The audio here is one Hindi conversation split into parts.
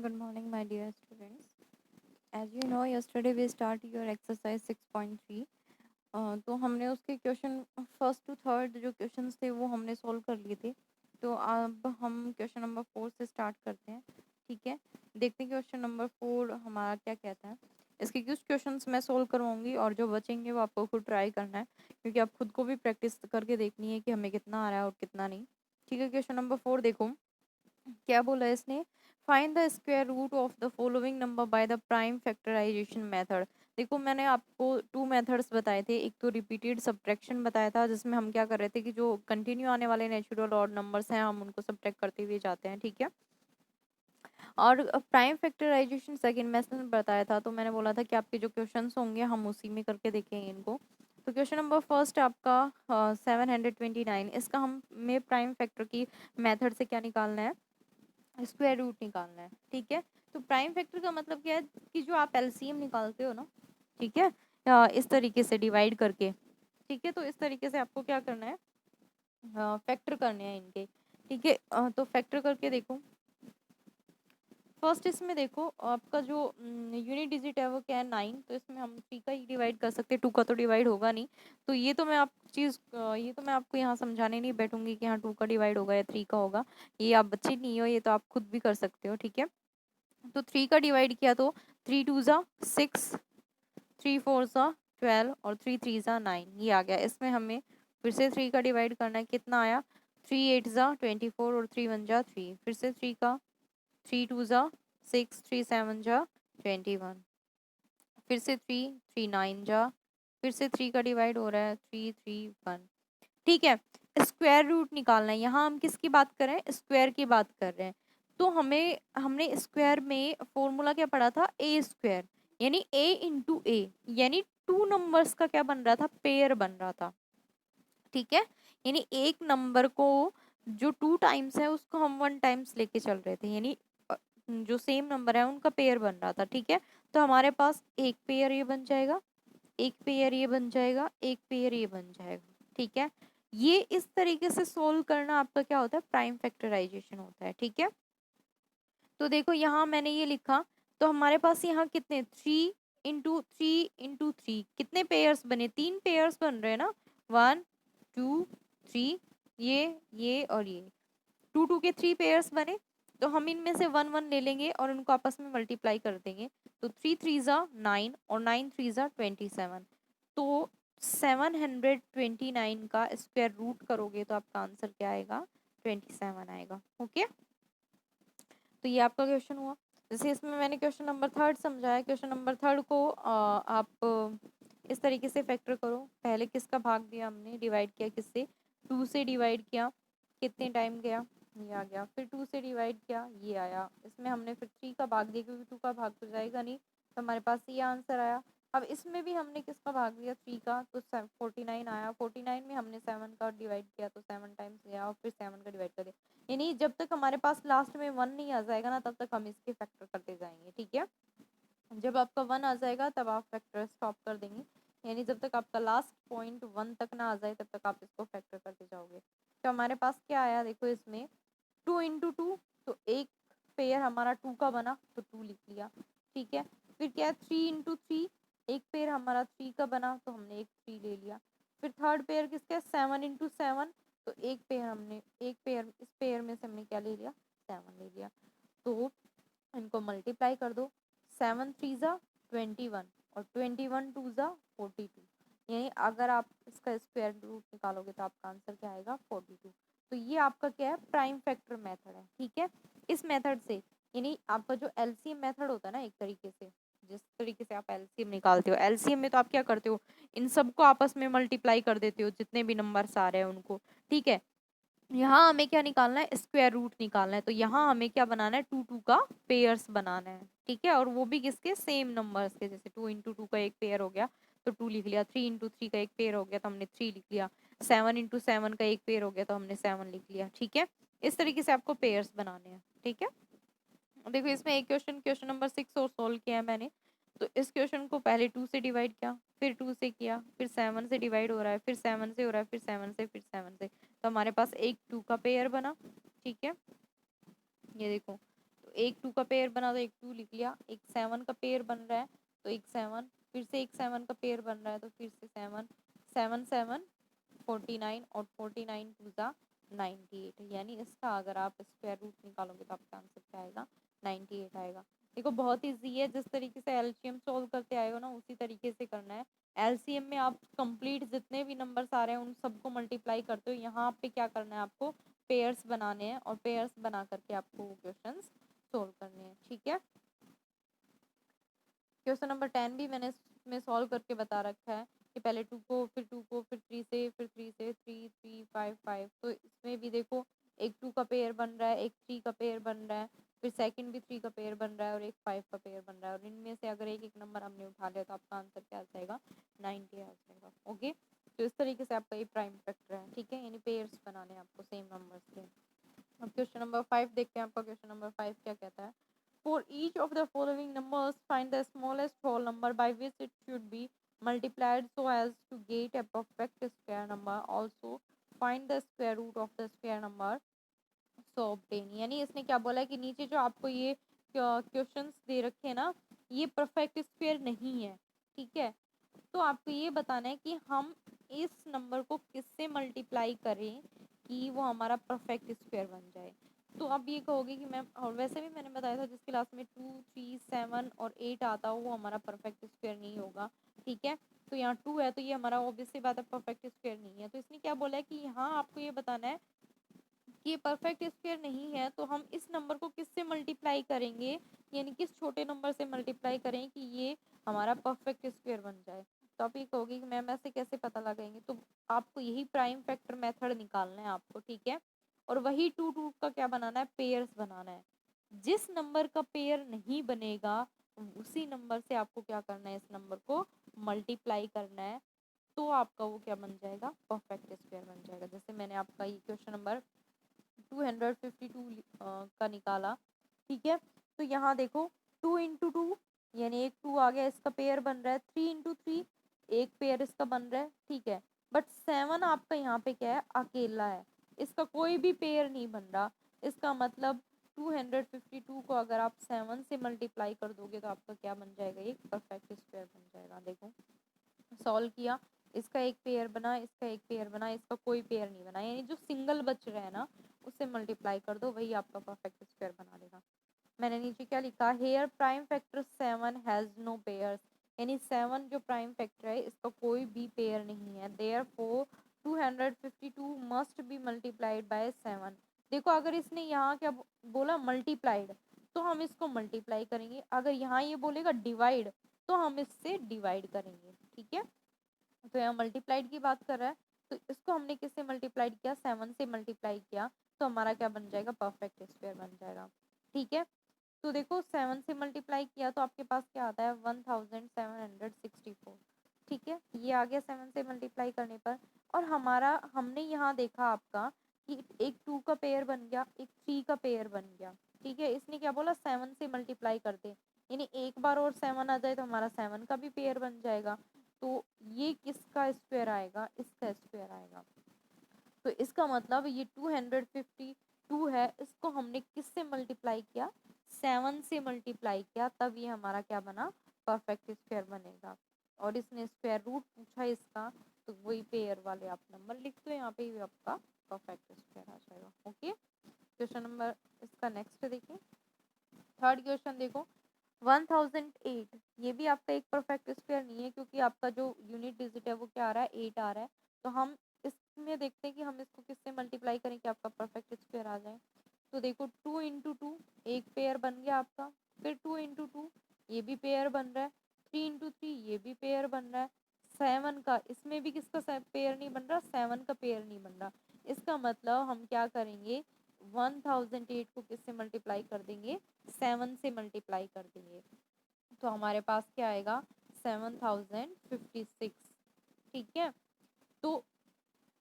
Good morning, my dear students. As you know, yesterday we start your exercise 6.3. तो हमने उसके क्वेश्चन फर्स्ट टू थर्ड जो क्वेश्चंस थे वो हमने सॉल्व कर लिए थे। तो अब हम क्वेश्चन नंबर 4 से स्टार्ट करते हैं। ठीक है, देखते हैं क्वेश्चन नंबर 4 हमारा क्या कहता है। इसके कुछ क्वेश्चंस मैं सॉल्व करवाऊंगी और जो बचेंगे वो आपको खुद ट्राई करना है, क्योंकि आप खुद को भी प्रैक्टिस करके देखनी है कि हमें कितना आ रहा है और कितना नहीं। ठीक है, क्वेश्चन नंबर 4 देखो क्या बोला है इसने। Find the square root of the following number by the prime factorisation method. देखो मैंने आपको टू मेथड्स बताए थे, एक तो रिपीटेड सब्ट्रैक्शन बताया था जिसमें हम क्या कर रहे थे कि जो कंटिन्यू आने वाले नेचुरल ऑड नंबर्स हैं हम उनको सब्ट्रैक्ट करते हुए जाते हैं। ठीक है, और प्राइम फैक्टराइजेशन सेकंड मेथड बताया था। तो मैंने बोला था कि आपके जो क्वेश्चंस होंगे हम उसी में करके देखेंगे इनको। तो क्वेश्चन नंबर फर्स्ट आपका 729, इसका हमें प्राइम फैक्टर की मेथड से क्या निकालना है, स्क्वायर रूट निकालना है। ठीक है, तो प्राइम फैक्टर का मतलब क्या है कि जो आप एलसीएम निकालते हो ना, ठीक है, इस तरीके से डिवाइड करके। ठीक है, तो इस तरीके से आपको क्या करना है, फैक्टर करने हैं इनके। ठीक है, तो फैक्टर करके देखो। फर्स्ट इसमें देखो आपका जो यूनिट डिजिट है वो क्या है 9, तो इसमें हम 3 का ही डिवाइड कर सकते हैं, 2 का तो डिवाइड होगा नहीं। तो ये तो मैं ये तो मैं आपको यहाँ समझाने नहीं बैठूंगी कि हाँ 2 का डिवाइड होगा या 3 का होगा। ये आप बच्चे नहीं हो, ये तो आप खुद भी कर सकते हो। ठीक है, तो 3 का डिवाइड किया तो 3 टू ज़ा 6, 3 4 ज़ा 12 और 3 3 ज़ा 9, ये आ गया। इसमें हमें फिर से 3 का डिवाइड करना है, कितना आया 3 8 ज़ा 24 और 3 1 ज़ा 3, फिर से 3 का 3 2 ज़ा 6, 3 7 ज़ा 21, फिर से 3 3 9 ज़ा, फिर से 3 का डिवाइड हो रहा है 3 3 1। ठीक है, स्क्वायर रूट निकालना है। यहाँ हम किसकी बात कर रहे हैं, स्क्वायर की बात कर रहे हैं। तो हमने स्क्वायर में फॉर्मूला क्या पढ़ा था, ए स्क्वायर, यानी ए इंटू ए, यानी टू नंबर्स का क्या बन रहा था, पेयर बन रहा था। ठीक है, यानी एक नंबर को जो 2 टाइम्स है उसको हम 1 टाइम्स लेके चल रहे थे, यानी जो सेम नंबर है उनका पेयर बन रहा था। ठीक है, तो हमारे पास एक पेयर ये बन जाएगा, एक पेयर ये बन जाएगा, एक पेयर ये बन जाएगा। ठीक है, ये इस तरीके से सोल्व करना आपका क्या होता है, प्राइम फैक्टराइजेशन होता है। ठीक है, तो देखो यहाँ मैंने ये लिखा, तो हमारे पास यहाँ कितने 3 इंटू 3 कितने पेयर्स बने, 3 पेयर्स बन रहे हैं ना, 1 2 3, ये और ये 2 2 के 3 पेयर्स बने। तो हम इनमें से 1 1 ले लेंगे और उनको आपस में मल्टीप्लाई कर देंगे। तो 3 3 ज़ा 9 और 9 3 ज़ा 27। तो 729 का स्क्वायर रूट करोगे तो आपका आंसर क्या आएगा, 27 आएगा। ओके, तो ये आपका क्वेश्चन हुआ। जैसे इसमें मैंने क्वेश्चन नंबर थर्ड समझाया, क्वेश्चन नंबर थर्ड को आप इस तरीके से फैक्टर करो। पहले किसका भाग दिया हमने, डिवाइड किया किससे, 2 से डिवाइड किया, कितने टाइम गया, ये आ गया। फिर 2 से डिवाइड किया, ये आया। इसमें हमने फिर 3 का भाग दिया क्योंकि 2 का भाग तो जाएगा नहीं, तो हमारे पास ये आंसर आया। अब इसमें भी हमने किसका भाग दिया, 3 का, तो 49 आया। 49 में हमने 7 का डिवाइड किया तो 7 टाइम्स गया और फिर 7 का डिवाइड कर दिया। यानी जब तक हमारे पास लास्ट में 1 नहीं आ जाएगा ना तब तक हम इसके फैक्टर करते जाएंगे। ठीक है, जब आपका 1 आ जाएगा तब आप फैक्टर स्टॉप कर देंगे, यानी जब तक आपका लास्ट पॉइंट 1 तक ना आ जाए तब तक आप इसको फैक्टर करते जाओगे। तो हमारे पास क्या आया देखो इसमें, 2 इंटू 2, तो एक पेयर हमारा 2 का बना तो 2 लिख लिया। ठीक है, फिर क्या 3 इंटू 3, एक पेयर हमारा 3 का बना तो हमने एक 3 ले लिया। फिर थर्ड पेयर किसका, 7 इंटू 7, तो एक पेयर इस पेयर में से हमने क्या ले लिया, 7 ले लिया। तो इनको मल्टीप्लाई कर दो, 7 3 ज़ा 21 और 21 2 ज़ा 42, यानी अगर आप इसका स्क्वायर रूट निकालोगे तो आपका आंसर क्या आएगा, 42। तो ये आपका क्या है, प्राइम फैक्टर मेथड है। ठीक है, इस मेथड से, यानी आपका जो एलसीएम मेथड होता है ना, एक तरीके से जिस तरीके से आप एलसीएम निकालते हो, एलसीएम में तो आप क्या करते हो, इन सबको आपस में मल्टीप्लाई कर देते हो जितने भी नंबर्स आ रहे हैं उनको। ठीक है, यहाँ हमें क्या निकालना है, स्क्वायर रूट निकालना है। तो यहाँ हमें क्या बनाना है, 2 2 का पेयर्स बनाना है। ठीक है, और वो भी किसके, सेम नंबर्स के। जैसे 2 इंटू 2 का एक पेयर हो गया तो 2 लिख लिया, 3 इंटू 3 का एक पेयर हो गया तो हमने 3 लिख लिया, 7 इंटू 7 का एक पेयर हो गया तो हमने 7 लिख लिया। ठीक है, इस तरीके से आपको पेयर्स बनाने हैं। ठीक है, देखो इसमें एक क्वेश्चन नंबर 6 और सोल्व किया है मैंने। तो इस क्वेश्चन को पहले 2 से डिवाइड किया, फिर 2 से किया, फिर 7 से डिवाइड हो रहा है, फिर 7 से हो रहा है, फिर 7 से, फिर 7 से। तो हमारे पास एक 2 का पेयर बना। ठीक है, ये देखो, तो एक 2 का पेयर बना तो एक 2 लिख लिया, एक 7 का पेयर बन रहा है तो एक 7, फिर से एक 7 का पेयर बन रहा है तो फिर से 7, 7 7 49 और 49 टू ज़ा 98, यानी इसका अगर आप स्क्वायर रूट निकालोगे तो आपका आंसर क्या आएगा, 98 आएगा। देखो बहुत ईजी है, जिस तरीके से एलसीएम सोल्व करते आए हो ना उसी तरीके से करना है। एलसीएम में आप कंप्लीट जितने भी नंबर्स आ रहे हैं उन सबको मल्टीप्लाई करते हो, यहाँ पे क्या करना है आपको, पेयर्स बनाने हैं और पेयर्स बना करके आपको वो क्वेश्चंस सोल्व करने हैं। ठीक है, क्वेश्चन नंबर 10 भी मैंने इसमें सॉल्व करके बता रखा है कि पहले 2 को, फिर 2 को, फिर 3 से, फिर 3 से, 3 3 5 5। तो इसमें भी देखो एक 2 का पेयर बन रहा है, एक 3 का पेयर बन रहा है, फिर सेकंड भी 3 का पेयर बन रहा है और एक 5 का पेयर बन रहा है, और इनमें से अगर एक एक नंबर हमने उठा लिया तो आपका आंसर क्या आ जाएगा, 90 आ जाएगा। ओके, तो इस तरीके से आपका ये प्राइम फैक्टर है। ठीक है, यानी पेयर्स बनाने हैं आपको सेम नंबर्स के। अब क्वेश्चन नंबर 5 देखते हैं, आपका क्वेश्चन नंबर 5 क्या कहता है। For each of the following numbers, find the smallest whole number by which it should be multiplied so as to get a perfect square number. Also, find the square root of the square number so obtain। यानी इसने क्या बोला है कि नीचे जो आपको ये क्वेश्चंस दे रखे हैं ना, ये परफेक्ट स्क्वायर नहीं है। ठीक है, तो आपको ये बताना है कि हम इस नंबर को किससे मल्टीप्लाई करें कि वो हमारा परफेक्ट स्क्वायर बन जाए। तो आप ये कहोगे कि मैम, और वैसे भी मैंने बताया था जिस क्लास में 2 3 7 और 8 आता हो वो हमारा परफेक्ट स्क्वायर नहीं होगा। ठीक है, तो यहाँ 2 है तो ये हमारा ऑब्वियसली बात है परफेक्ट स्क्वायर नहीं है। तो इसने क्या बोला है कि यहाँ आपको ये बताना है कि ये परफेक्ट स्क्वायर नहीं है, तो हम इस नंबर को किससे मल्टीप्लाई करेंगे, यानी किस छोटे नंबर से मल्टीप्लाई करें कि ये हमारा परफेक्ट स्क्वायर बन जाए। तो आप ये कहोगे कि मैम ऐसे कैसे पता लगाएंगे, तो आपको यही प्राइम फैक्टर मेथड निकालना है आपको। ठीक है, और वही टू टू का क्या बनाना है, पेयर्स बनाना है। जिस नंबर का पेयर नहीं बनेगा उसी नंबर से आपको क्या करना है, इस नंबर को मल्टीप्लाई करना है, तो आपका वो क्या बन जाएगा, परफेक्ट स्क्वायर बन जाएगा। जैसे मैंने आपका ये क्वेश्चन नंबर 252 का निकाला। ठीक है, तो यहाँ देखो 2 इंटू 2 यानी एक 2 आ गया, इसका पेयर बन रहा है। 3 इंटू 3 एक पेयर इसका बन रहा है। ठीक है, बट 7 आपका यहाँ पे क्या है, अकेला है, इसका कोई भी पेयर नहीं बन रहा। इसका मतलब 252 को अगर आप 7 से मल्टीप्लाई कर दोगे तो आपका क्या बन जाएगा, एक परफेक्ट स्क्वायर बन जाएगा। देखो सॉल्व किया, इसका एक पेयर बना, इसका एक पेयर बना, इसका कोई पेयर नहीं बना, यानी जो सिंगल बच रहा है ना उससे मल्टीप्लाई कर दो, वही आपका परफेक्ट स्क्वायर बना देगा। मैंने नीचे क्या लिखा, here prime factor 7 has no pairs, यानी 7 जो प्राइम फैक्टर है इसका कोई भी पेयर नहीं है। Therefore 252 must be multiplied by 7। देखो अगर इसने यहाँ क्या बोला, मल्टीप्लाइड, तो हम इसको मल्टीप्लाई करेंगे। अगर यहाँ ये बोलेगा डिवाइड तो हम इससे डिवाइड करेंगे। ठीक है, तो यहाँ मल्टीप्लाइड की बात कर रहा है, तो इसको हमने किससे मल्टीप्लाइड किया, 7 से मल्टीप्लाई किया, तो हमारा क्या बन जाएगा, परफेक्ट स्क्वायर बन जाएगा। ठीक है, तो देखो 7 से मल्टीप्लाई किया तो आपके पास क्या आता है, 1764। ठीक है, ये आ गया 7 से मल्टीप्लाई करने पर। और हमारा हमने यहाँ देखा आपका कि एक 2 का पेयर बन गया, एक 3 का पेयर बन गया। ठीक है, इसने क्या बोला, 7 से मल्टीप्लाई कर दे, यानी एक बार और 7 आ जाए तो हमारा 7 का भी पेयर बन जाएगा। तो ये किसका स्क्वायर आएगा, इसका स्क्वायर आएगा। तो इसका मतलब ये 252 है, इसको हमने किससे मल्टीप्लाई किया, 7 से मल्टीप्लाई किया, तब ये हमारा क्या बना, परफेक्ट स्क्वायर बनेगा। और इसने स्क्वायर रूट पूछा इसका, तो वही पेयर वाले आप नंबर लिख दो यहाँ पे, आपका परफेक्ट स्क्वायर आ जाएगा। ओके, क्वेश्चन नंबर इसका नेक्स्ट देखिए, थर्ड क्वेश्चन देखो, 1008, ये भी आपका एक परफेक्ट स्क्वायर नहीं है क्योंकि आपका जो यूनिट डिजिट है वो क्या आ रहा है, 8 आ रहा है। तो हम इसमें देखते हैं कि हम इसको किससे मल्टीप्लाई करें कि आपका परफेक्ट स्क्वायर आ जाए। तो देखो 2 इंटू 2 एक पेयर बन गया आपका, फिर 2 इंटू 2 ये भी पेयर बन रहा है, 3 इंटू 3 ये भी पेयर बन रहा है। 7 का, इसमें भी किसका पेयर नहीं बन रहा, 7 का पेयर नहीं बन रहा। इसका मतलब हम क्या करेंगे, 1008 को किससे मल्टीप्लाई कर देंगे, 7 से मल्टीप्लाई कर देंगे, तो हमारे पास क्या आएगा, 7056। ठीक है, तो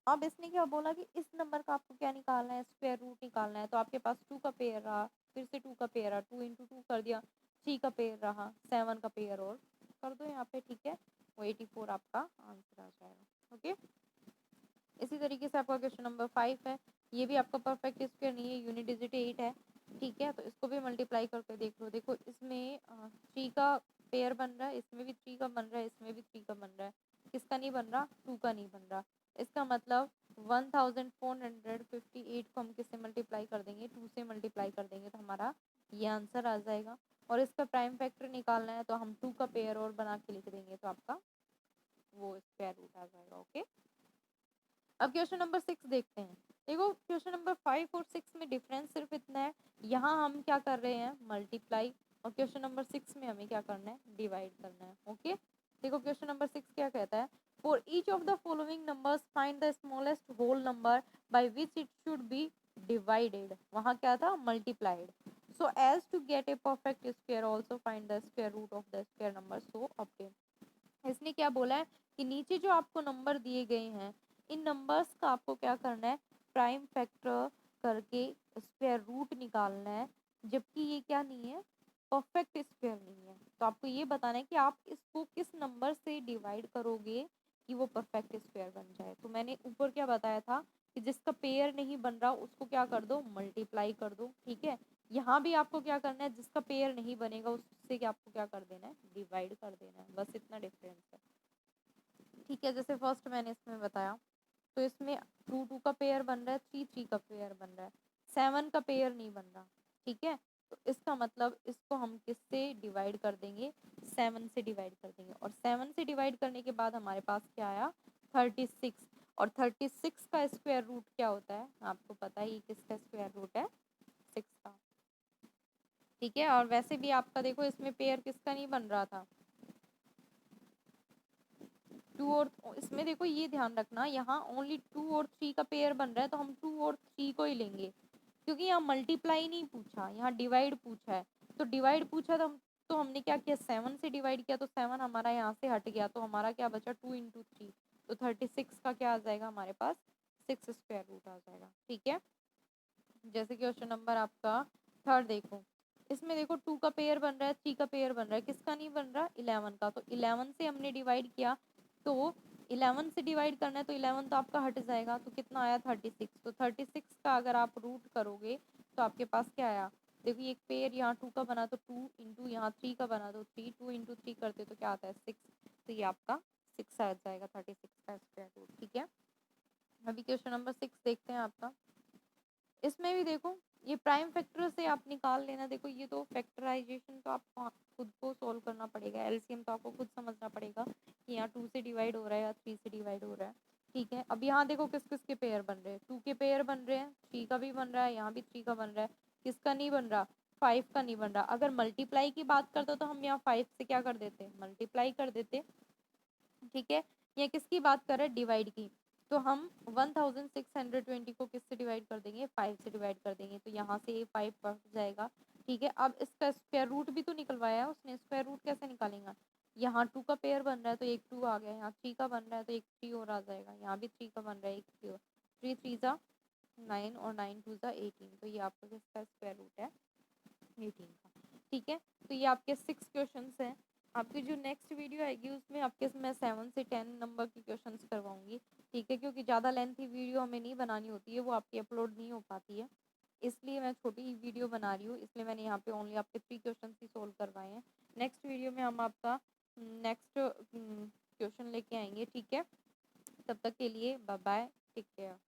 अब इसने क्या बोला कि इस नंबर का आपको क्या निकालना है, स्क्वायर रूट निकालना है। तो आपके पास 2 का पेयर रहा, फिर से 2 का पेयर रहा, 2 इंटू 2 कर दिया, 3 का पेयर रहा, 7 का पेयर और कर दो यहाँ पे। ठीक है, वो 84 आपका आंसर आ जाएगा। ओके, इसी तरीके से आपका क्वेश्चन नंबर 5 है, ये भी आपका परफेक्ट स्क्वायर नहीं है, यूनिट डिजिट 8 है। ठीक है, तो इसको भी मल्टीप्लाई करके देख लो। देखो इसमें 3 का पेयर बन रहा है, इसमें भी 3 का बन रहा है, इसमें भी 3 का बन रहा है। किसका नहीं बन रहा? 2 का नहीं बन रहा। इसका मतलब 1458 को हम किससे मल्टीप्लाई कर देंगे? 2 से मल्टीप्लाई कर देंगे तो हमारा ये आंसर आ जाएगा। और इसका प्राइम फैक्टर निकालना है तो हम 2 का पेयर और बना के लिख देंगे तो आपका वो स्क्वायर रूट आ जाएगा। ओके, अब क्वेश्चन नंबर 6 देखते हैं। देखो क्वेश्चन नंबर 5 और 6 में डिफरेंस सिर्फ इतना है, यहाँ हम क्या कर रहे हैं? मल्टीप्लाई। और क्वेश्चन नंबर 6 में हमें क्या करना है? डिवाइड करना है। ओके, देखो क्वेश्चन नंबर 6 क्या कहता है? For each of the following numbers find the smallest whole number by which it should be divided. वहाँ क्या था? Multiplied. So as to get a perfect square also find the square root of the square number so obtained. इसने क्या बोला है कि नीचे जो आपको नंबर दिए गए हैं, इन नंबर्स का आपको क्या करना है? प्राइम फैक्टर करके स्क्वायर रूट निकालना है, जबकि ये क्या नहीं है? परफेक्ट स्क्वायर नहीं है। तो आपको ये बताना है कि आप इसको किस नंबर से डिवाइड करोगे कि वो परफेक्ट स्क्वायर बन जाए। तो मैंने ऊपर क्या बताया था कि जिसका पेयर नहीं बन रहा उसको क्या कर दो? मल्टीप्लाई कर दो। ठीक है, यहाँ भी आपको क्या करना है? जिसका पेयर नहीं बनेगा उससे क्या आपको क्या कर देना है? डिवाइड कर देना है। बस इतना डिफरेंस है। ठीक है, जैसे फर्स्ट मैंने इसमें बताया, तो इसमें 2 का पेयर बन रहा है, 3 का पेयर बन रहा है, 7 का पेयर नहीं बन रहा। ठीक है, तो इसका मतलब इसको हम किससे डिवाइड कर देंगे? 7 से डिवाइड कर देंगे। और 7 से डिवाइड करने के बाद हमारे पास क्या आया? 36। और 36 का स्क्वायर रूट क्या होता है? आपको पता है ये किसका स्क्वायर रूट है? 6 का। ठीक है, और वैसे भी आपका देखो इसमें पेयर किसका नहीं बन रहा था? 2 और इसमें देखो ये ध्यान रखना, यहाँ ओनली 2 और 3 का पेयर बन रहा है तो हम 2 और 3 को ही लेंगे, क्योंकि यहाँ मल्टीप्लाई नहीं पूछा, यहाँ डिवाइड पूछा है। तो डिवाइड पूछा तो हमने क्या किया? 7 से डिवाइड किया, तो 7 हमारा यहाँ से हट गया, तो हमारा क्या बचा? 2 इंटू 3। तो 36 का क्या आ जाएगा हमारे पास? 6 स्क्वायर रूट आ जाएगा। ठीक है, जैसे क्वेश्चन नंबर आपका 3 देखो, इसमें देखो 2 का पेयर बन रहा है, 3 का पेयर बन रहा है, किसका नहीं बन रहा? 11 का। तो 11 से हमने डिवाइड किया, तो 11 से डिवाइड करना है तो 11 तो आपका हट जाएगा, तो कितना आया? 36। तो 36 का अगर आप रूट करोगे तो आपके पास क्या आया? देखो एक पेयर यहाँ 2 का बना तो 2 इंटू यहाँ 3 का बना तो 3, 2 इंटू 3 करते तो क्या आता है? 6। तो ये आपका 6 आ जाएगा, 36 का स्क्वायर रूट। ठीक है, अभी क्वेश्चन नंबर 6 देखते हैं आपका। इसमें भी देखो ये प्राइम फैक्टर से आप निकाल लेना। देखो ये तो फैक्टराइजेशन तो आपको खुद को सॉल्व करना पड़ेगा, एलसीएम तो आपको खुद समझना पड़ेगा कि यहाँ 2 से डिवाइड हो रहा है या 3 से डिवाइड हो रहा है। ठीक है, अब यहाँ देखो किस किस के पेयर बन रहे हैं? 2 के पेयर बन रहे हैं, 3 का भी बन रहा है, यहाँ भी 3 का बन रहा है। किसका नहीं बन रहा? 5 का नहीं बन रहा। अगर मल्टीप्लाई की बात करते तो हम यहाँ 5 से क्या कर देते? मल्टीप्लाई कर देते। ठीक है, ये किसकी बात कर रहे हैं? डिवाइड की। तो हम 1620 को किससे डिवाइड कर देंगे? 5 से डिवाइड कर देंगे, तो यहाँ से ये 5 कट जाएगा। ठीक है, अब इसका स्क्वायर रूट भी तो निकलवाया है उसने, स्क्वायर रूट कैसे निकालेगा? यहाँ 2 का पेयर बन रहा है तो एक 2 आ गया, यहाँ 3 का बन रहा है तो एक 3 और आ जाएगा, यहाँ भी 3 का बन रहा है, एक 3 और। 3 3 जा 9 और 9 2 जा 18। तो ये आपका किसका स्क्वायर रूट है? 18 का। ठीक है, तो ये आपके 6 क्वेश्चन हैं। आपकी जो नेक्स्ट वीडियो आएगी उसमें आपके मैं 7 से 10 नंबर की क्वेश्चंस करवाऊंगी। ठीक है, क्योंकि ज़्यादा लेंथी वीडियो हमें नहीं बनानी होती है, वो आपकी अपलोड नहीं हो पाती है, इसलिए मैं छोटी ही वीडियो बना रही हूँ। इसलिए मैंने यहाँ पे ओनली आपके 3 क्वेश्चन ही सोल्व करवाए हैं। नेक्स्ट वीडियो में हम आपका नेक्स्ट क्वेश्चन लेके आएंगे। ठीक है, तब तक के लिए बाय बाय, टेक केयर।